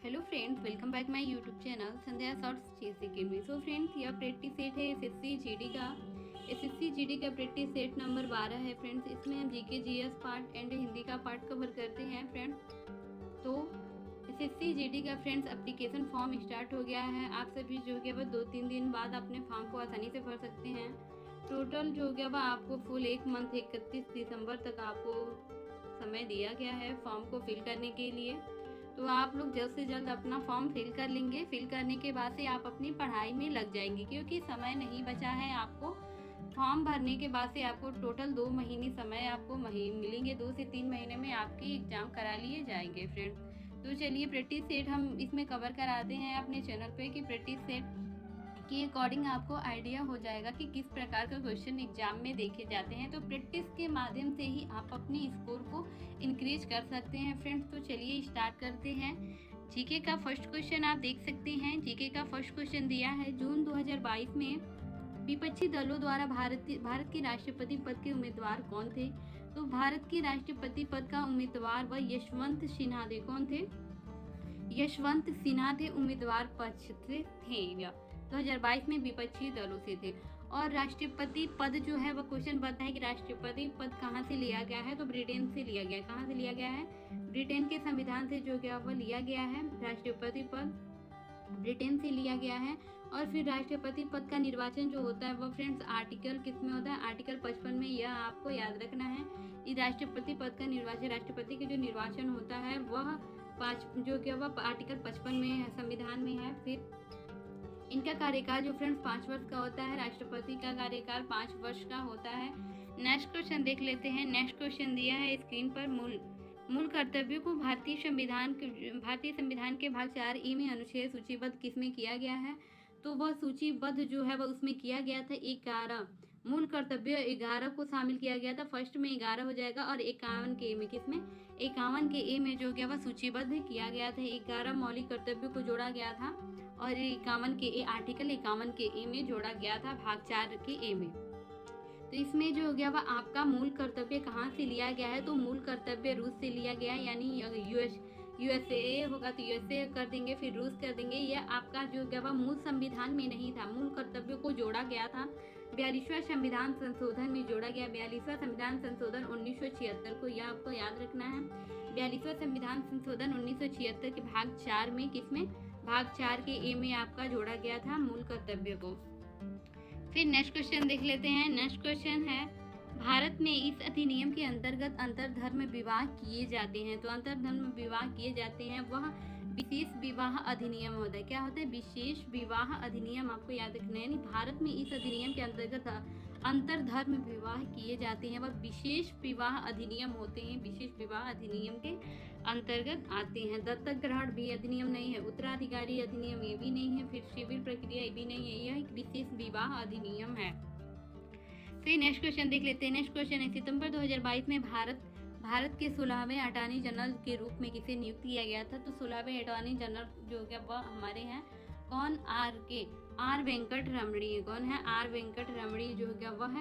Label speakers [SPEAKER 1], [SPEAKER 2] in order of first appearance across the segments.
[SPEAKER 1] Hello friends, welcome back my YouTube channel Sandhya shorts चेसी में। So friends, यह practice set है एसएससी जीडी का प्रैक्टिस सेट नंबर 12 है फ्रेंड्स। इसमें हम GK GS part and Hindi का पार्ट कवर करते हैं फ्रेंड्स। तो एसएससी जीडी का फ्रेंड्स एप्लीकेशन फॉर्म स्टार्ट हो गया है। आप सभी जो है वह 2-3 दिन बाद अपने फॉर्म को आसानी से भर सकते हैं। टोटल जो है वह आपको फुल एक मंथ 31 दिसंबर तक आपको समय दिया गया है फॉर्म को फिल करने के लिए। तो आप लोग जल्द से जल्द अपना फॉर्म फिल कर लेंगे। फिल करने के बाद से आप अपनी पढ़ाई में लग जाएंगे, क्योंकि समय नहीं बचा है आपको। फॉर्म भरने के बाद से आपको टोटल 2 महीने समय आपको मिलेंगे। 2 से 3 महीने में आपके एग्जाम करा लिए जाएंगे फ्रेंड्स। तो चलिए प्रैक्टिस सेट हम इसमें कवर कराते हैं अपने चैनल पे कि प्रैक्टिस सेट के अकॉर्डिंग आपको आइडिया हो जाएगा कि किस प्रकार का क्वेश्चन एग्जाम में देखे जाते हैं। तो प्रैक्टिस के माध्यम से ही आप अपने स्कोर को इंक्रीज कर सकते हैं फ्रेंड्स। तो चलिए स्टार्ट करते हैं। जीके का फर्स्ट क्वेश्चन आप देख सकते हैं। जीके का फर्स्ट क्वेश्चन दिया है, जून 2022 में विपक्षी दलों द्वारा भारत के राष्ट्रपति पद के उम्मीदवार कौन थे? तो भारत के राष्ट्रपति पद का उम्मीदवार वह यशवंत सिन्हा थे। कौन थे? यशवंत सिन्हा थे उम्मीदवार पक्ष से थे। 2022 में विपक्षी दलों से थे। और राष्ट्रपति पद जो है वह क्वेश्चन बताता है कि राष्ट्रपति पद कहाँ से लिया गया है? तो ब्रिटेन से लिया गया है। कहाँ से लिया गया है? ब्रिटेन के संविधान से जो गया वह लिया गया है। राष्ट्रपति पद ब्रिटेन से लिया गया है। और फिर राष्ट्रपति पद का निर्वाचन जो होता है वह फ्रेंड्स आर्टिकल किस में होता है? आर्टिकल 55 में। यह आपको याद रखना है। इस राष्ट्रपति पद का निर्वाचन, राष्ट्रपति के जो निर्वाचन होता है वह वह आर्टिकल 55 में है, संविधान में है। फिर इनका कार्यकाल जो फ्रेंड्स 5 वर्ष का होता है। राष्ट्रपति का कार्यकाल 5 वर्ष का होता है। नेक्स्ट क्वेश्चन देख लेते हैं। नेक्स्ट क्वेश्चन दिया है स्क्रीन पर, मूल कर्तव्यों को भारतीय संविधान के भाग 4 में अनुच्छेद सूचीबद्ध किसमें किया गया है? तो वह सूचीबद्ध जो है वह उसमें किया गया था 11 मूल कर्तव्य 11 को शामिल किया गया था। फर्स्ट में 11 हो जाएगा और 51 के ए में, किसमें? 51 के ए में जो गया वह सूचीबद्ध किया गया था। 11 मौलिक कर्तव्यों को जोड़ा गया था और 51 के ए, आर्टिकल 51 के ए में जोड़ा गया था भाग 4 के ए में। तो इसमें जो हो गया वह आपका मूल कर्तव्य कहाँ से लिया गया है? तो मूल कर्तव्य रूस से लिया गया है, यानी यूएसए होगा तो यूएसए कर देंगे, फिर रूस कर देंगे। यह आपका जो गया वह मूल संविधान में नहीं था। मूल कर्तव्यों को जोड़ा गया था 42वां संविधान संशोधन में जोड़ा गया। 42वां संविधान संशोधन 1976 को, यह आपको याद रखना है। 42वां संविधान संशोधन 1976 के भाग 4 में, किसमें? भाग 4 के ए में आपका जोड़ा गया था मूल कर्तव्य को। फिर नेक्स्ट क्वेश्चन देख लेते हैं। नेक्स्ट क्वेश्चन है, भारत में इस अधिनियम के अंतर्गत अंतरधर्म विवाह किए जाते हैं। तो अंतरधर्म विवाह किए जाते हैं वह विशेष विवाह अधिनियम होता है। क्या होता है? विशेष विवाह अधिनियम, आपको याद रखना है। यानी भारत में इस अधिनियम के अंतर्गत अंतरधर्म विवाह किए जाते हैं वह विशेष विवाह अधिनियम होते हैं। विशेष विवाह अधिनियम के अंतर्गत आते हैं। दत्तक ग्रहण भी अधिनियम नहीं है। उत्तराधिकारी अधिनियम ये भी नहीं है। फिर सिविल प्रक्रिया ये भी नहीं है। यह एक विशेष विवाह अधिनियम है। फिर नेक्स्ट क्वेश्चन देख लेते हैं। नेक्स्ट क्वेश्चन है, सितंबर 2022 में भारत के 16वें अटॉर्नी जनरल के रूप में किसे नियुक्त किया गया था? तो 16वें अटॉर्नी जनरल जो है वह हमारे हैं कौन? आर वेंकट रमणी। कौन है? आर वेंकट रमणी जो है वह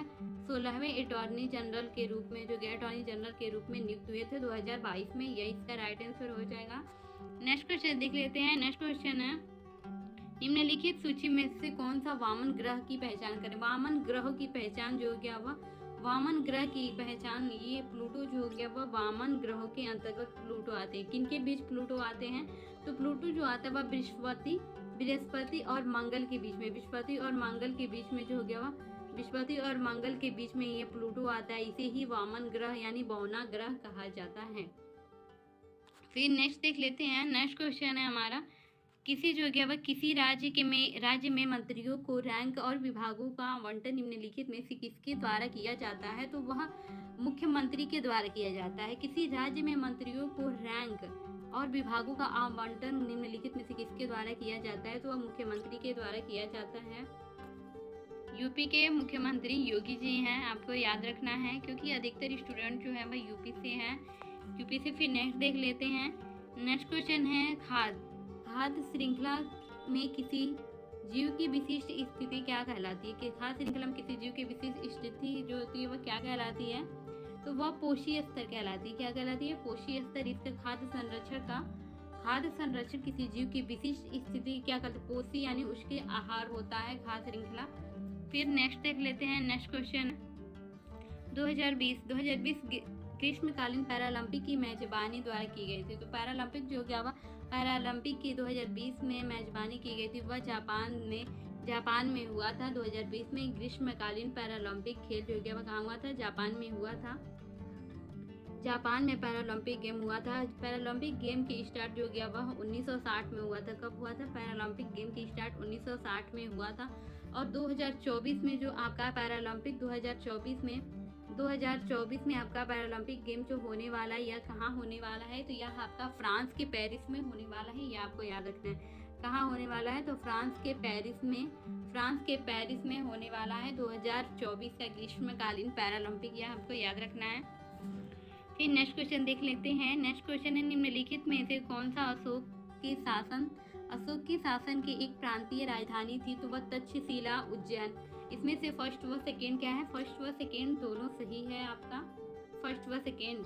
[SPEAKER 1] 16वें अटॉर्नी जनरल के रूप में जो गया अटॉर्नी जनरल के रूप में नियुक्त हुए थे 2022 में। यही इसका राइट आंसर हो जाएगा। नेक्स्ट क्वेश्चन देख लेते हैं। नेक्स्ट क्वेश्चन है, निम्नलिखित सूची में से कौन सा वामन ग्रह की पहचान करें? वामन ग्रह की पहचान जो हो गया वह वामन ग्रह की पहचान, ये प्लूटो जो हो गया वह वामन ग्रहों के अंतर्गत प्लूटो आते हैं। किनके बीच प्लूटो आते हैं? तो प्लूटो जो आता है वह बृहस्पति और मंगल के बीच में, बृहस्पति और मंगल के बीच में जो हो गया वह बृहस्पति और मंगल के बीच में ये प्लूटो आता है। इसे ही वामन ग्रह यानी बौना ग्रह कहा जाता है। फिर नेक्स्ट देख लेते हैं। नेक्स्ट क्वेश्चन है हमारा, किसी राज्य में मंत्रियों को रैंक और विभागों का आवंटन निम्नलिखित में से किसके द्वारा किया जाता है? तो वह मुख्यमंत्री के द्वारा किया जाता है। किसी राज्य में मंत्रियों को रैंक और विभागों का आवंटन निम्नलिखित में से किसके द्वारा किया जाता है? तो वह मुख्यमंत्री के द्वारा किया जाता है। यूपी के मुख्यमंत्री योगी जी हैं, आपको याद रखना है, क्योंकि अधिकतर स्टूडेंट जो है वह यूपी से हैं। यूपी से। फिर नेक्स्ट देख लेते हैं। नेक्स्ट क्वेश्चन है, खाद्य श्रृंखला में किसी जीव की विशिष्ट स्थिति क्या कहलाती है? कि खाद्य श्रृंखला में किसी जीव की विशिष्ट स्थिति जो होती है वह क्या कहलाती है? तो वह पोषी स्तर कहलाती है। क्या कहलाती है? पोषी स्तर। इसका खाद्य संरक्षण किसी जीव की विशिष्ट स्थिति क्या कहते हैं, पोषी यानी उसके आहार होता है, खाद्य श्रृंखला। फिर नेक्स्ट देख लेते हैं, नेक्स्ट क्वेश्चन 2020 ग्रीष्मकालीन पैरालंपिक की मेजबानी द्वारा की गई थी। तो पैरालंपिक जो क्या हुआ, पैरालंपिक की 2020 में मेजबानी की गई थी, वह जापान में हुआ था। 2020 में ग्रीष्मकालीन पैरालंपिक खेल जो क्या वह कहाँ हुआ था, जापान में हुआ था। जापान में पैरालंपिक गेम हुआ था। पैरालंपिक गेम की स्टार्ट जो गया वह 1960 में हुआ था। कब हुआ था, पैरालंपिक गेम की स्टार्ट 1960 में हुआ था। और 2024 में जो आपका पैरालंपिक 2024 में आपका पैरालंपिक गेम जो होने वाला है, यह कहाँ होने वाला है, तो यह आपका फ्रांस के पेरिस में होने वाला है। यह आपको याद रखना है, कहाँ होने वाला है, तो फ्रांस के पेरिस में होने वाला है 2024 का ग्रीष्मकालीन पैरालंपिक, यह आपको याद रखना है। फिर नेक्स्ट क्वेश्चन देख लेते हैं। नेक्स्ट क्वेश्चन है, निम्नलिखित में से कौन सा अशोक की शासन की एक प्रांतीय राजधानी थी, तो वह तक्षशिला उज्जैन। इसमें से फर्स्ट व सेकेंड क्या है, फर्स्ट व सेकेंड दोनों सही है आपका। फर्स्ट व सेकेंड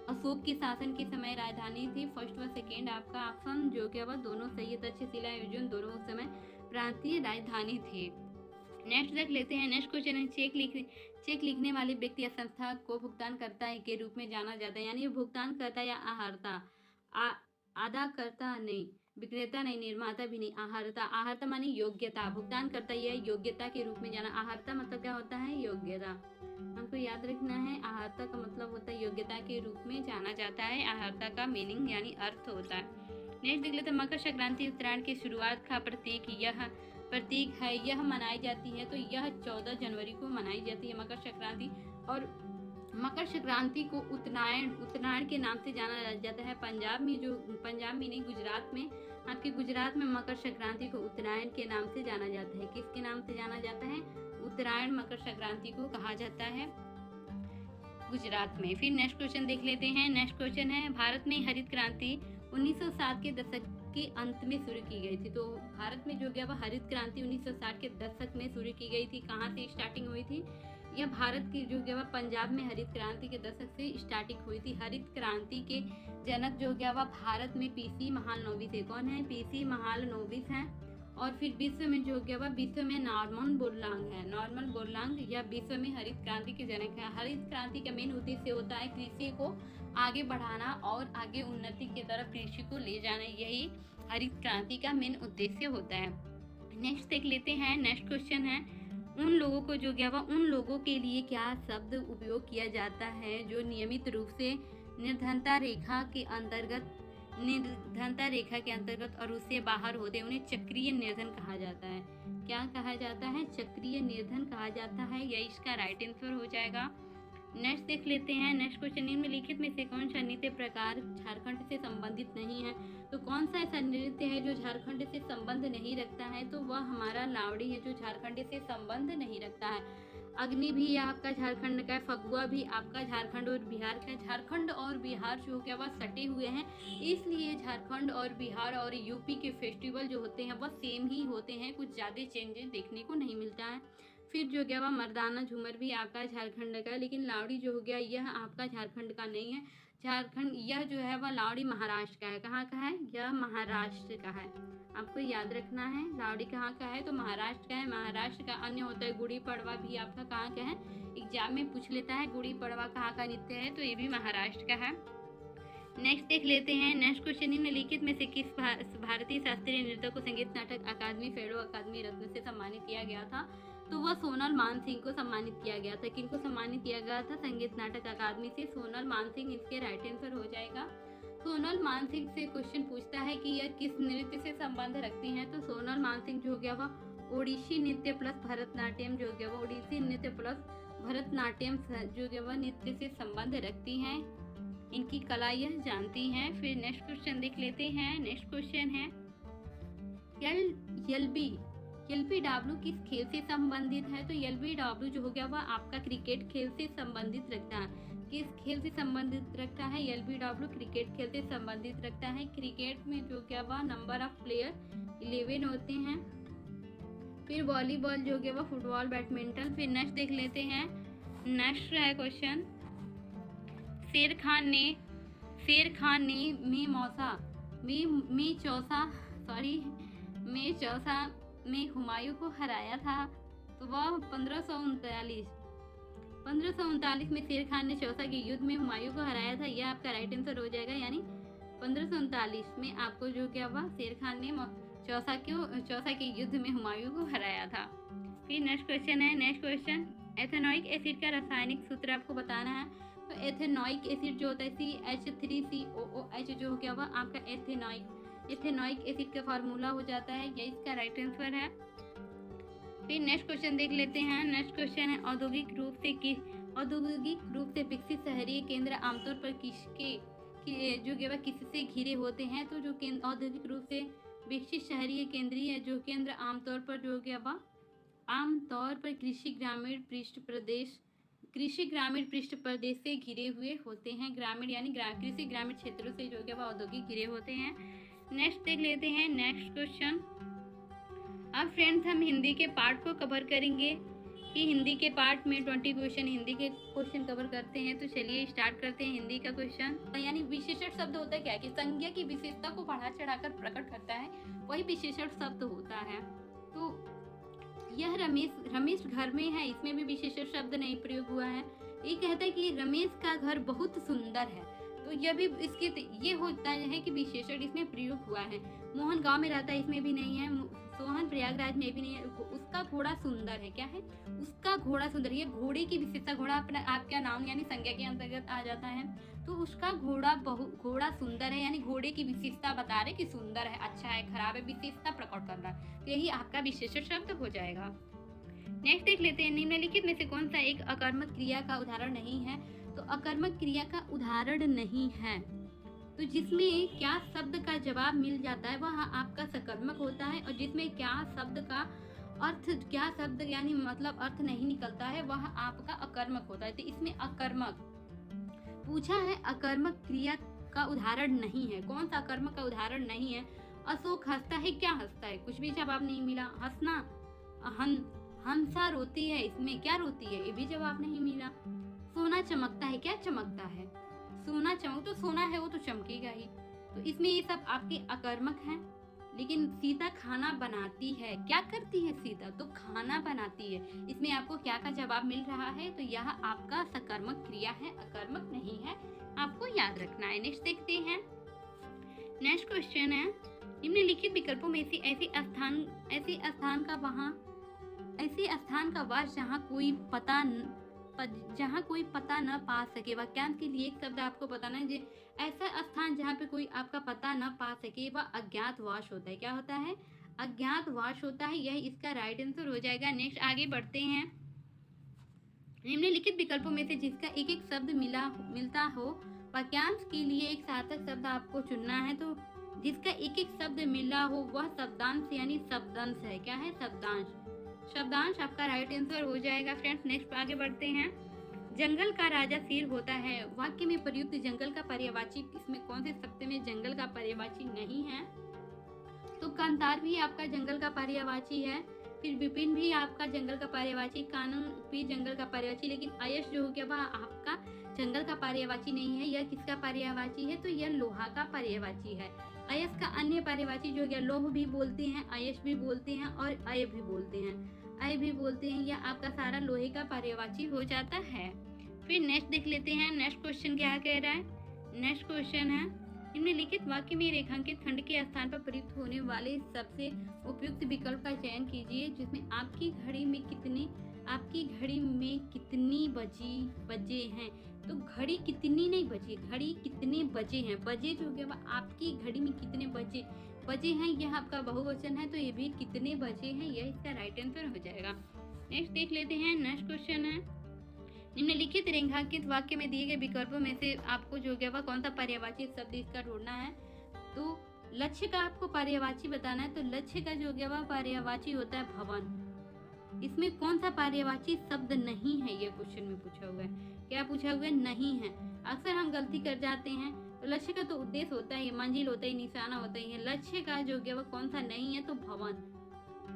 [SPEAKER 1] अशोक की शासन के समय राजधानी थी, फर्स्ट व सेकेंड आपका ऑप्शन जो क्या वह दोनों सही है। तक्षशिला उज्जैन दोनों उस समय प्रांतीय राजधानी थी। नेक्स्ट देख लेते हैं। नेक्स्ट क्वेश्चन है, चेक लिखने वाले व्यक्ति या संस्था को भुगतानकर्ता के रूप में जाना जाता है, यानी भुगतानकर्ता या आहर्ता, अदाकर्ता नहीं, विक्रेता नहीं, निर्माता भी नहीं, आहर्ता मानी योग्यता, भुगतानकर्ता यह योग्यता के रूप में जाना। आहर्ता मतलब क्या होता है, योग्यता, हमको याद रखना है। आहर्ता का मतलब होता है योग्यता के रूप में जाना जाता है। आहर्ता का मीनिंग यानी अर्थ होता है। नेक्स्ट देख लेते हैं, मकर संक्रांति उत्तरायण की शुरुआत का प्रतीक है, यह मनाई जाती है, तो यह 14 जनवरी को मनाई जाती है मकर संक्रांति। और मकर संक्रांति को उत्तरायण के नाम से जाना जाता है। पंजाब में नहीं, गुजरात में मकर संक्रांति को उत्तरायण के नाम से जाना जाता है। किसके नाम से जाना जाता है, उत्तरायण मकर संक्रांति को कहा जाता है गुजरात में। फिर नेक्स्ट क्वेश्चन देख लेते हैं। नेक्स्ट क्वेश्चन है, भारत में हरित क्रांति 1960 के दशक के अंत में शुरू की गई थी। तो भारत में जो गया वह हरित क्रांति 1960 के दशक में शुरू की गई थी। कहाँ से स्टार्टिंग हुई थी, यह भारत की जो गया वह पंजाब में हरित क्रांति के दशक से स्टार्टिंग हुई थी। हरित क्रांति के जनक जो गया वह भारत में पीसी महालनोबिस है। कौन है, पीसी महालनोबिस हैं। और फिर विश्व में जो गया वह विश्व में नॉर्मन बोरलॉग या विश्व में हरित क्रांति के जनक है। हरित क्रांति का मेन उद्देश्य होता है कृषि को आगे बढ़ाना और आगे उन्नति की तरफ कृषि को ले जाना, यही हरित क्रांति का मेन उद्देश्य होता है। नेक्स्ट देख लेते हैं। नेक्स्ट क्वेश्चन है, उन लोगों को जो गया वह उन लोगों के लिए क्या शब्द उपयोग किया जाता है जो नियमित रूप से निर्धनता रेखा के अंतर्गत और उससे बाहर होते हैं, उन्हें चक्रीय निर्धन कहा जाता है। क्या कहा जाता है, चक्रीय निर्धन कहा जाता है, यह इसका राइट आंसर हो जाएगा। नेक्स्ट देख लेते हैं। नेक्स्ट क्वेश्चन, निम्नलिखित में से कौन सा नृत्य प्रकार झारखंड से संबंधित नहीं है, तो कौन सा ऐसा नृत्य है जो झारखंड से संबंध नहीं रखता है, तो वह हमारा लावड़ी है जो झारखंड से संबंध नहीं रखता है। अग्नि भी आपका झारखंड का है, फगुआ भी आपका झारखंड और बिहार का है। झारखंड और बिहार जो क्या वह सटे हुए हैं, इसलिए झारखंड और बिहार और यूपी के फेस्टिवल जो होते हैं वह सेम ही होते हैं, कुछ ज़्यादा चेंजेस देखने को नहीं मिलता है। फिर जो गया वह मर्दाना झूमर भी आपका झारखंड का है, लेकिन लावड़ी जो हो गया यह आपका झारखंड का नहीं है। झारखंड यह जो है वह लावड़ी महाराष्ट्र का है। कहाँ का है, यह महाराष्ट्र का है, आपको याद रखना है। लावड़ी कहाँ का है, तो महाराष्ट्र का है। महाराष्ट्र का अन्य होता है गुड़ी पड़वा भी आपका कहाँ का है, एग्जाम में पूछ लेता है गुड़ी पड़वा कहाँ का नृत्य है, तो ये भी महाराष्ट्र का है। नेक्स्ट देख लेते हैं। नेक्स्ट क्वेश्चन, निम्नलिखित में से किस भारतीय शास्त्रीय नृत्य को संगीत नाटक अकादमी फेडो अकादमी रत्न से सम्मानित किया गया था, तो वह सोनल मानसिंह को सम्मानित किया गया था। किनको सम्मानित किया गया था, संगीत नाटक अकादमी से सोनल मानसिंह, इसके राइट आंसर हो जाएगा। सोनल मानसिंह से क्वेश्चन पूछता है कि यह किस नृत्य से संबंध रखती हैं, तो सोनल मानसिंह जो गया वह ओडिसी नृत्य प्लस भरतनाट्यम जो गया वह ओडिसी नृत्य प्लस भरतनाट्यम जो गया वह नृत्य से संबंध रखती हैं, इनकी कला यह जानती हैं। फिर नेक्स्ट क्वेश्चन देख लेते हैं। नेक्स्ट क्वेश्चन है, एलबीडब्ल्यू किस खेल से संबंधित है, तो एलबीडब्ल्यू जो हो गया वह आपका क्रिकेट खेल से संबंधित रखता है। किस खेल से संबंधित रखता है, एलबीडब्ल्यू क्रिकेट खेल से संबंधित रखता है। क्रिकेट में जो क्या वह नंबर ऑफ प्लेयर 11 होते हैं। फिर वॉलीबॉल जो गया वह फुटबॉल, बैडमिंटन। फिर नेक्स्ट देख लेते हैं। नेक्स्ट है क्वेश्चन, शेर खान ने मीमांसा में चौसा में हुमायूं को हराया था, तो वह 1539 में शेर खान ने चौसा के युद्ध में हुमायूं को हराया था। यह आपका राइट आंसर हो जाएगा, यानी 1539 में आपको जो क्या हुआ, शेर खान ने चौसा के युद्ध में हुमायूं को हराया था। फिर नेक्स्ट क्वेश्चन है, नेक्स्ट क्वेश्चन, एथेनॉइक एसिड का रासायनिक सूत्र आपको बताना है। तो एथेनॉइक एसिड जो होता है CH3COOH जो क्या हुआ आपका एथेनॉइक एसिड का फार्मूला हो जाता है, यह इसका राइट आंसर है। फिर नेक्स्ट क्वेश्चन देख लेते हैं। नेक्स्ट क्वेश्चन है, औद्योगिक रूप से विकसित शहरी केंद्र आमतौर पर किससे घिरे होते हैं। तो जो औद्योगिक रूप से विकसित शहरी केंद्रीय जो केंद्र आमतौर पर कृषि ग्रामीण पृष्ठ प्रदेश से घिरे हुए होते हैं। ग्रामीण यानी कृषि ग्रामीण क्षेत्रों से जो औद्योगिक घिरे होते हैं। नेक्स्ट देख लेते हैं नेक्स्ट क्वेश्चन। अब फ्रेंड्स हम हिंदी के पार्ट को कवर करेंगे कि हिंदी के पार्ट में 20 क्वेश्चन हिंदी के क्वेश्चन कवर करते हैं। तो चलिए स्टार्ट करते हैं हिंदी का क्वेश्चन। यानी विशेषण शब्द होता है क्या कि संज्ञा की विशेषता को बढ़ा चढ़ाकर प्रकट करता है, वही विशेषण शब्द होता है। तो यह रमेश घर में है, इसमें भी विशेषण शब्द नहीं प्रयोग हुआ है। ये कहता है कि रमेश का घर बहुत सुंदर है, तो यह भी ये होता है कि विशेषण इसमें प्रयोग हुआ है। मोहन गांव में रहता है, इसमें भी नहीं है। सोहन प्रयागराज में भी नहीं है। उसका घोड़ा सुंदर है, क्या है, उसका घोड़ा सुंदर। ये घोड़े की विशेषता, घोड़ा अपना आपका नाउन यानी संज्ञा के अंतर्गत आ जाता है। तो उसका घोड़ा सुंदर है, यानी घोड़े की विशेषता बता रहे कि सुंदर है, अच्छा है, खराब है, विशेषता प्रकट कर रहा है। तो यही आपका विशेषण शब्द हो जाएगा। नेक्स्ट देख लेते हैं, निम्नलिखित में से कौन सा एक अकर्मक क्रिया का उदाहरण नहीं है। तो अकर्मक क्रिया का उदाहरण नहीं है, तो जिसमें क्या शब्द का जवाब मिल जाता है वह आपका सकर्मक होता है, और जिसमें क्या शब्द यानी मतलब अर्थ नहीं निकलता है वह आपका अकर्मक होता है। तो इसमें अकर्मक पूछा है, अकर्मक क्रिया का उदाहरण नहीं है। कौन सा अकर्मक का उदाहरण नहीं है। अशोक हंसता है, क्या हंसता है, कुछ भी जवाब नहीं मिला। हंसना, हंसा रोती है, इसमें क्या रोती है, ये भी जवाब नहीं मिला। सोना चमकता है, क्या चमकता है, सोना तो सोना है वो तो चमकेगा ही। तो इसमें ये सब आपके अकर्मक हैं। लेकिन सीता खाना बनाती है, क्या करती है सीता, तो खाना बनाती है। इसमें आपको क्या का जवाब मिल रहा है, तो यह आपका सकर्मक क्रिया है, अकर्मक नहीं है, आपको याद रखना है। नेक्स्ट देखते हैं। नेक्स्ट क्वेश्चन है, निम्नलिखित विकल्पों में से ऐसे स्थान का वास जहाँ कोई पता न पा सके। वाक्यांश के लिए एक शब्द आपको बताना है, ऐसा स्थान जहाँ पे कोई आपका पता न पा सके वह अज्ञातवास होता है। क्या होता है, अज्ञातवास होता है, यह इसका राइट आंसर हो जाएगा। नेक्स्ट आगे बढ़ते हैं। निम्नलिखित विकल्पों में से जिसका एक एक शब्द मिलता हो, वाक्यांश के लिए एक सार्थक शब्द आपको चुनना है। तो जिसका एक एक शब्द मिला हो वह शब्दांश यानी शब्दांश है। क्या है, शब्दांश आपका राइट आंसर हो जाएगा। फ्रेंड्स नेक्स्ट आगे बढ़ते हैं। जंगल का राजा शेर होता है, वाक्य में प्रयुक्त जंगल का पर्यायवाची, इसमें कौन से शब्द में जंगल का पर्यायवाची नहीं है। तो कांतार भी आपका जंगल का पर्यायवाची है, फिर विपिन भी आपका जंगल का पर्यायवाची, कानून भी जंगल का पर्यायवाची, लेकिन आयश जो हो गया वह आपका जंगल का पर्यायवाची नहीं है। यह किसका पर्यायवाची है, तो यह लोहा का पर्यायवाची है। अयस का अन्य पर्यायवाची जो हो गया, लोह भी बोलते हैं, अयश भी बोलते हैं और अय भी बोलते हैं, यह आपका सारा लोहे का पर्यायवाची हो जाता है। फिर नेक्स्ट देख लेते हैं। नेक्स्ट क्वेश्चन क्या कह रहा है। नेक्स्ट क्वेश्चन है, निम्नलिखित वाक्य में रेखांकित खंड के स्थान पर प्रयुक्त होने वाले सबसे उपयुक्त विकल्प का चयन कीजिए, जिसमें आपकी घड़ी में कितनी बजे हैं। तो घड़ी कितनी नहीं बजी, घड़ी कितने बजे हैं। बजे जो है वह आपकी घड़ी में कितने बजे हैं, यह आपका बहुवचन है, तो ये भी कितने बजे हैं, यह इसका राइट आंसर हो जाएगा। नेक्स्ट देख लेते हैं। नेक्स्ट क्वेश्चन है, निम्नलिखित रेखांकित वाक्य में दिए गए विकल्पों में से आपको जो है वह कौन सा पर्यायवाची शब्द इसका ढूंढना है। तो लक्ष्य का आपको पर्यायवाची बताना है। तो लक्ष्य का जो है वह पर्यायवाची होता है भवन। इसमें कौन सा पर्यायवाची शब्द नहीं है, ये क्वेश्चन में पूछा हुआ है। क्या पूछा हुआ है, नहीं है। अक्सर हम गलती कर जाते हैं। तो लक्ष्य का तो उद्देश्य होता है, मंजिल होता है, निशाना होता है। लक्ष्य का जो है वह कौन सा नहीं है, तो भवन।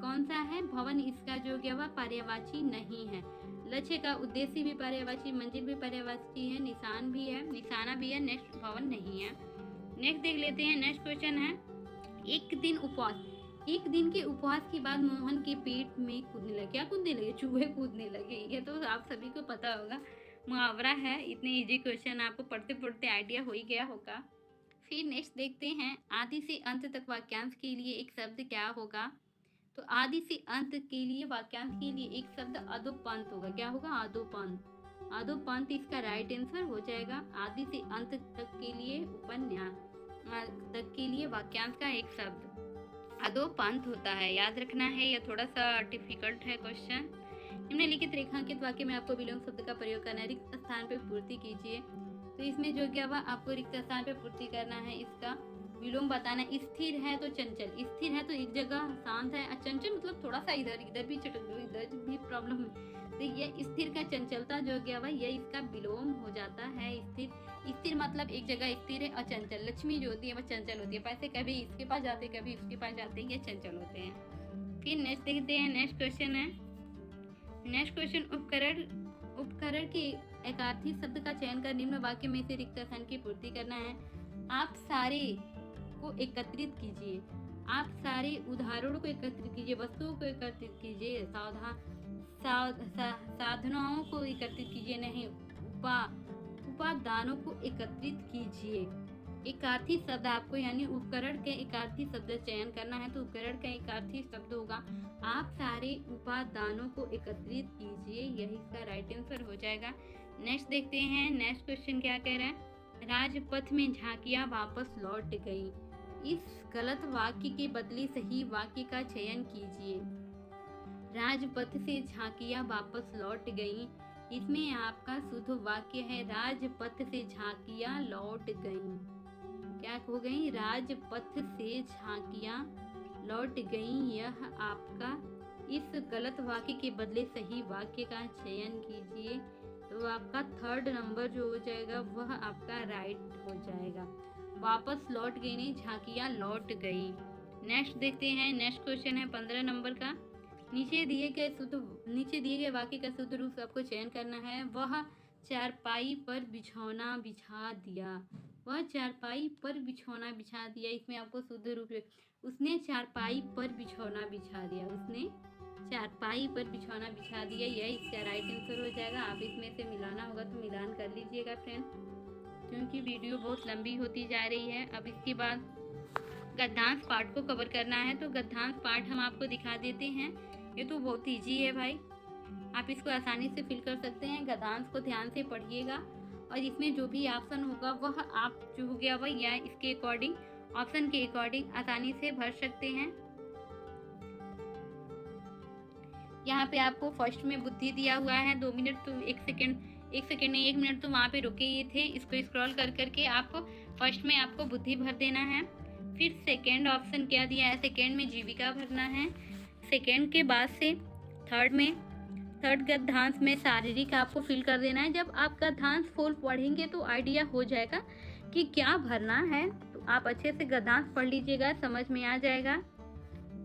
[SPEAKER 1] कौन सा है, भवन, इसका जो है वह पर्यायवाची नहीं है। लक्ष्य का उद्देश्य भी पर्यायवाची, मंजिल भी पर्यायवाची है, निशाना भी है। नेक्स्ट भवन नहीं है। नेक्स्ट देख लेते हैं। नेक्स्ट क्वेश्चन है, एक दिन उपवास, एक दिन के उपवास के बाद मोहन के पेट में कूदने लगे। क्या कूदने लगे? चूहे कूदने लगे। ये तो आप सभी को पता होगा, मुहावरा है। इतने इजी क्वेश्चन आपको पढ़ते पढ़ते आइडिया हो ही गया होगा। फिर नेक्स्ट देखते हैं, आदि से अंत तक वाक्यांश के लिए एक शब्द क्या होगा? तो आदि से अंत के लिए वाक्यांश के लिए एक शब्द अधोपंत होगा। क्या होगा? अधोपंत। अधोपंत इसका राइट आंसर हो जाएगा। आदि से अंत तक के लिए उपन्यास तक के लिए वाक्यांश का एक शब्द अधोपंत होता है, याद रखना है। यह थोड़ा सा डिफिकल्ट है क्वेश्चन। निम्नलिखित रेखांकित वाक्य में आपको विलोम शब्द का प्रयोग करना है। रिक्त स्थान पर पूर्ति कीजिए। तो इसमें जो क्या हुआ, आपको रिक्त स्थान पर पूर्ति करना है, इसका विलोम बताना। स्थिर है तो चंचल, स्थिर है तो एक जगह शांत है, चंचल मतलब थोड़ा सा इधर इधर भी प्रॉब्लम है। तो ये स्थिर का चंचलता जो क्या हुआ, यह इसका विलोम हो जाता है। स्थिर मतलब एक जगह स्थिर है। अचंचल, लक्ष्मी जो होती है वह चंचल होती है। पैसे कभी इसके पास जाते कभी उसके पास जाते, ये चंचल होते हैं। फिर नेक्स्ट देखते हैं। नेक्स्ट क्वेश्चन है, नेक्स्ट क्वेश्चन, उपकरण के एकार्थी शब्द का चयन कर निम्न वाक्य में से रिक्त स्थान की पूर्ति करना है। आप सारे को एकत्रित कीजिए। आप सारे उदाहरणों को एकत्रित कीजिए, वस्तुओं को एकत्रित कीजिए, साधनों को एकत्रित कीजिए, नहीं उपादानों को एकत्रित कीजिए। एकार्थी शब्द आपको यानी उपकरण के एकार्थी शब्द चयन करना है। तो उपकरण का एकार्थी शब्द होगा आप सारे उपादानों को एकत्रित कीजिए, यही इसका राइट आंसर हो जाएगा। नेक्स्ट देखते हैं। नेक्स्ट क्वेश्चन क्या कह रहा है, राजपथ में झांकियां वापस लौट गई। इस गलत वाक्य के बदले सही वाक्य का चयन कीजिए। राजपथ से झांकियां वापस लौट गई, इसमें आपका शुद्ध वाक्य है राजपथ से झांकियां लौट गईं। क्या हो गई? राजपथ से झांकियां लौट गईं। यह आपका, इस गलत वाक्य के बदले सही वाक्य का चयन कीजिए। तो आपका थर्ड नंबर जो हो जाएगा वह आपका राइट हो जाएगा। वापस लौट गई नहीं, झांकियां लौट गई। नेक्स्ट देखते हैं। नेक्स्ट क्वेश्चन है 15 नंबर का। नीचे दिए गए वाक्य का शुद्ध रूप आपको चयन करना है। वह चारपाई पर बिछौना बिछा दिया। वह चारपाई पर बिछौना बिछा दिया, इसमें आपको शुद्ध रूप, उसने चारपाई पर बिछौना बिछा दिया। उसने चारपाई पर बिछौना बिछा दिया, यह इसका राइट आंसर हो जाएगा। आप इसमें से मिलाना होगा तो मिलान कर लीजिएगा फ्रेंड्स, क्योंकि वीडियो बहुत लंबी होती जा रही है। अब इसके बाद गद्यांश पार्ट को कवर करना है, तो गद्यांश पार्ट हम आपको दिखा देते हैं। ये तो बहुत ईजी है भाई, आप इसको आसानी से फिल कर सकते हैं। गद्यांश को ध्यान से पढ़िएगा और इसमें जो भी ऑप्शन होगा वह आप जो हो गया वह या इसके अकॉर्डिंग, ऑप्शन के अकॉर्डिंग आसानी से भर सकते हैं। यहाँ पे आपको फर्स्ट में बुद्धि दिया हुआ है 2 मिनट, तो 1 सेकेंड नहीं 1 मिनट तो वहाँ पे रुके ये थे। इसको स्क्रॉल कर करके आपको फर्स्ट में आपको बुद्धि भर देना है। फिर सेकेंड ऑप्शन क्या दिया है, सेकेंड में जीविका भरना है। सेकेंड के बाद से थर्ड गद्यांश में शारीरिक आपको फिल कर देना है। जब आप गद्यांश फुल पढ़ेंगे तो आइडिया हो जाएगा कि क्या भरना है, तो आप अच्छे से गद्यांश पढ़ लीजिएगा, समझ में आ जाएगा।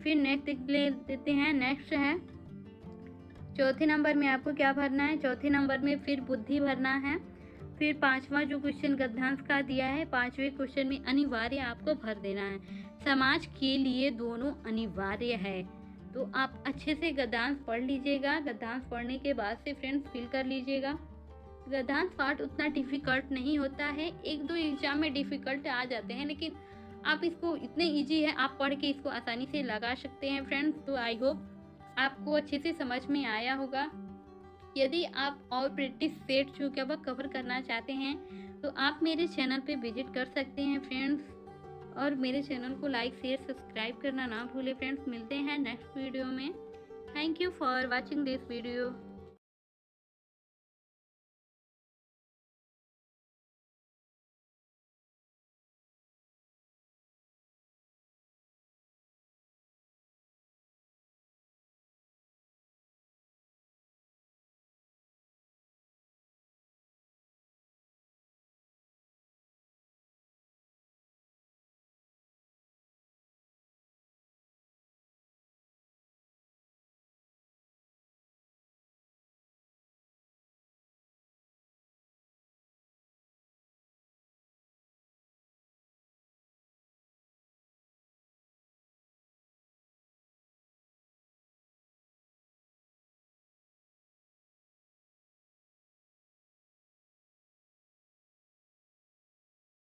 [SPEAKER 1] फिर नेक्स्ट ले देते हैं। नेक्स्ट है चौथे नंबर में आपको क्या भरना है, चौथे नंबर में फिर बुद्धि भरना है। फिर 5वां जो क्वेश्चन गद्यांश का दिया है, 5वें क्वेश्चन में अनिवार्य आपको भर देना है। समाज के लिए दोनों अनिवार्य है, तो आप अच्छे से गद्यांश पढ़ लीजिएगा। गद्यांश पढ़ने के बाद से फ्रेंड्स फिल कर लीजिएगा। गद्यांश पार्ट उतना डिफ़िकल्ट नहीं होता है, 1-2 एग्जाम में डिफ़िकल्ट आ जाते हैं, लेकिन आप इसको इतने इजी है, आप पढ़ के इसको आसानी से लगा सकते हैं फ्रेंड्स। तो आई होप आपको अच्छे से समझ में आया होगा। यदि आप और प्रैक्टिस सेट जो क्या वह कवर करना चाहते हैं तो आप मेरे चैनल पे विजिट कर सकते हैं फ्रेंड्स, और मेरे चैनल को लाइक शेयर सब्सक्राइब करना ना भूलें फ्रेंड्स। मिलते हैं नेक्स्ट वीडियो में। Thank you for watching this video.